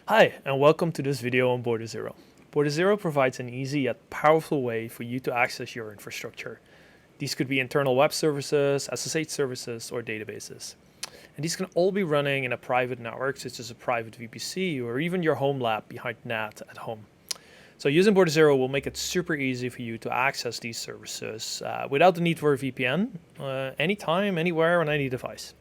Hi, and welcome to this video on Border0. Border0 provides an easy yet powerful way for you to access your infrastructure. These could be internal web services, SSH services, or databases. And these can all be running in a private network, such as a private VPC or even your home lab behind NAT at home. So using Border0 will make it super easy for you to access these services without the need for a VPN, anytime, anywhere, on any device.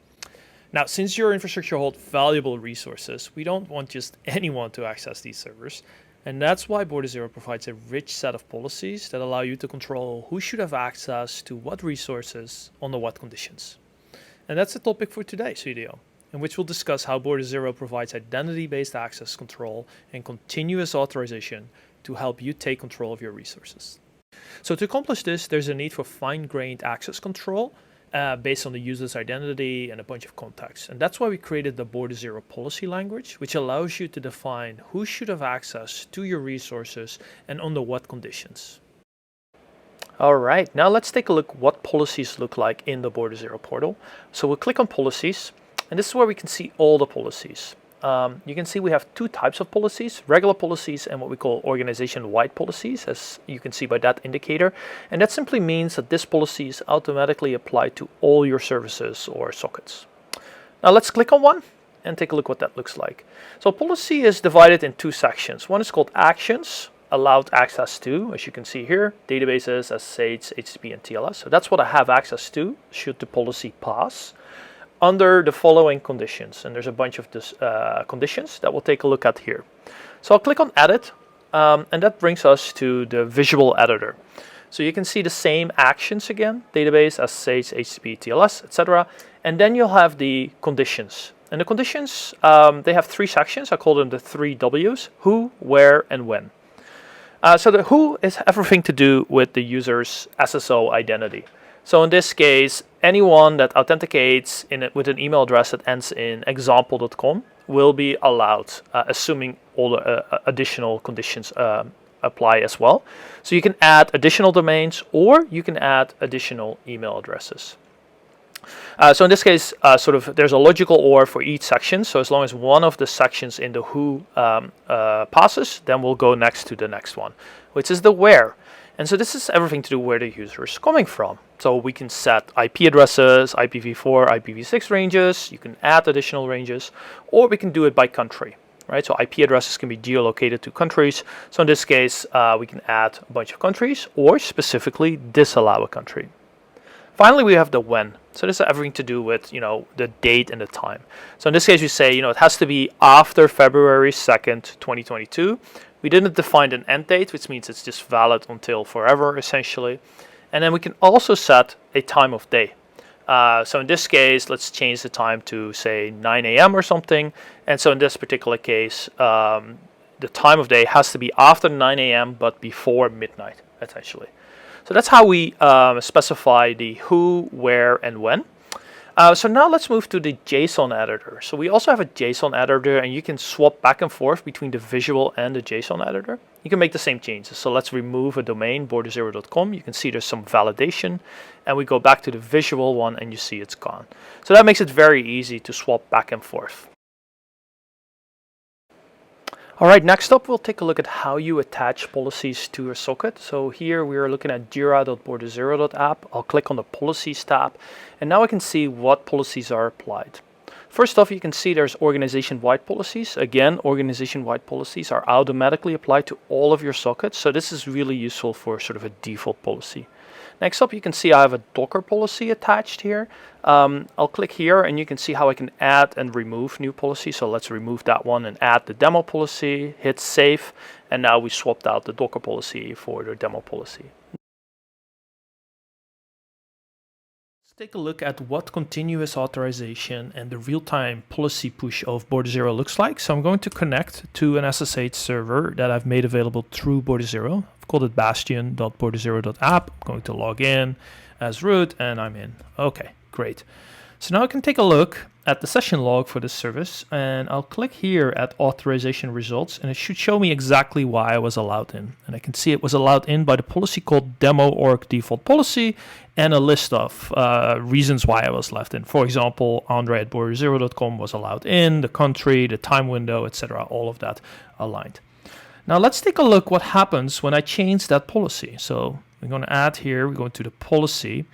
Now, since your infrastructure holds valuable resources, we don't want just anyone to access these servers. And that's why Border0 provides a rich set of policies that allow you to control who should have access to what resources under what conditions. And that's the topic for today's video, in which we'll discuss how Border0 provides identity-based access control and continuous authorization to help you take control of your resources. So to accomplish this, there's a need for fine-grained access control based on the user's identity and a bunch of context. And that's why we created the Border0 policy language, which allows you to define who should have access to your resources and under what conditions. All right, now let's take a look what policies look like in the Border0 portal. So we'll click on policies, and this is where we can see all the policies. You can see we have two types of policies, regular policies and what we call organization-wide policies, as you can see by that indicator. And that simply means that this policy is automatically applied to all your services or sockets. Now let's click on one and take a look what that looks like. So policy is divided in two sections. One is called actions, allowed access to, as you can see here, databases, SSH, HTTP, and TLS. So that's what I have access to should the policy pass, under the following conditions. And there's a bunch of this, conditions that we'll take a look at here. So I'll click on edit, and that brings us to the visual editor. So you can see the same actions again, database, SSH, HTTP, TLS, etc. And then you'll have the conditions. And the conditions, they have three sections. I call them the three W's: who, where, and when. So the who is everything to do with the user's SSO identity. So in this case, anyone that authenticates with an email address that ends in example.com will be allowed, assuming all the additional conditions apply as well. So you can add additional domains, or you can add additional email addresses. So in this case, there's a logical OR for each section. So as long as one of the sections in the who passes, then we'll go next to the next one, which is the where. And so this is everything to do where the user is coming from. So we can set IP addresses, IPv4, IPv6 ranges. You can add additional ranges, or we can do it by country, right? So IP addresses can be geolocated to countries. So in this case, we can add a bunch of countries, or specifically disallow a country. Finally, we have the when. So this has everything to do with, the date and the time. So in this case, we say, it has to be after February 2nd, 2022. We didn't define an end date, which means it's just valid until forever, essentially. And then we can also set a time of day. So in this case, let's change the time to, say, 9 a.m. or something. And so in this particular case, the time of day has to be after 9 a.m. but before midnight, essentially. So that's how we specify the who, where, and when. So now let's move to the JSON editor. So we also have a JSON editor, and you can swap back and forth between the visual and the JSON editor. You can make the same changes. So let's remove a domain, border0.com. You can see there's some validation, and we go back to the visual one, and you see it's gone. So that makes it very easy to swap back and forth. All right, next up, we'll take a look at how you attach policies to your socket. So here we are looking at jira.border0.app. I'll click on the policies tab, and now I can see what policies are applied. First off, you can see there's organization-wide policies. Again, organization-wide policies are automatically applied to all of your sockets. So this is really useful for sort of a default policy. Next up, you can see I have a Docker policy attached here. I'll click here, and you can see how I can add and remove new policies. So let's remove that one and add the demo policy, hit save, and now we swapped out the Docker policy for the demo policy. Let's take a look at what continuous authorization and the real-time policy push of Border0 looks like. So I'm going to connect to an SSH server that I've made available through Border0. I've called it bastion.border0.app. I'm going to log in as root, and I'm in. Okay, great. So now I can take a look at the session log for this service, and I'll click here at authorization results, and it should show me exactly why I was allowed in. And I can see it was allowed in by the policy called demo org default policy and a list of reasons why I was left in. For example, Andre at border0.com was allowed in, the country, the time window, etc. All of that aligned. Now let's take a look what happens when I change that policy. So we're going to add here, we're going to the policy,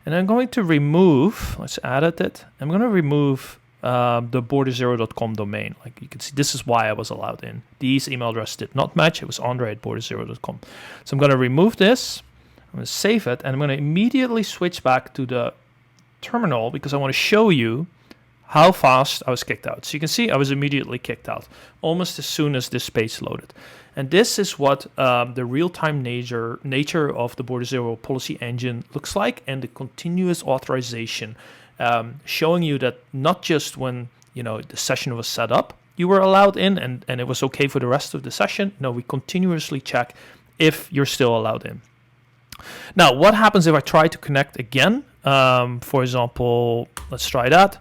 and I'm going to remove, let's edit it. I'm going to remove the border0.com domain. Like you can see, this is why I was allowed in. These email addresses did not match. It was Andre at border0.com. So I'm going to remove this. I'm going to save it, and I'm going to immediately switch back to the terminal because I want to show you how fast I was kicked out. So you can see I was immediately kicked out almost as soon as this page loaded. And this is what the real-time nature of the Border0 policy engine looks like, and the continuous authorization, showing you that not just when the session was set up, you were allowed in and it was okay for the rest of the session. No, we continuously check if you're still allowed in. Now, what happens if I try to connect again? For example, let's try that,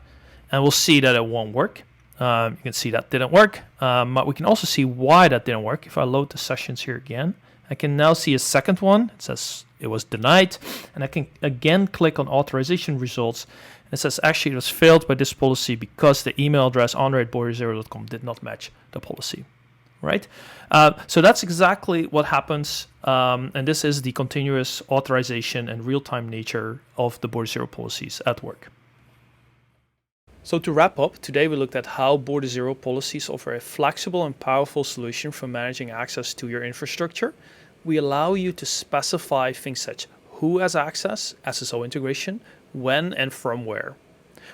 and we'll see that it won't work. You can see that didn't work, but we can also see why that didn't work. If I load the sessions here again, I can now see a second one. It says it was denied, and I can again click on authorization results. And it says actually it was failed by this policy because the email address andre@border0.com did not match the policy. Right? So that's exactly what happens, and this is the continuous authorization and real-time nature of the Border0 policies at work. So to wrap up, today we looked at how Border0 policies offer a flexible and powerful solution for managing access to your infrastructure. We allow you to specify things such who has access, SSO integration, when and from where.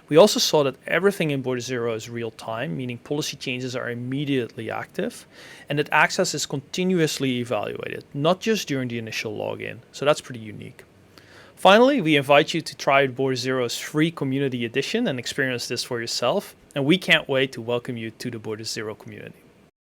We also saw that everything in Border0 is real time, meaning policy changes are immediately active, and that access is continuously evaluated, not just during the initial login. So that's pretty unique. Finally, we invite you to try Border0's free community edition and experience this for yourself. And we can't wait to welcome you to the Border0 community.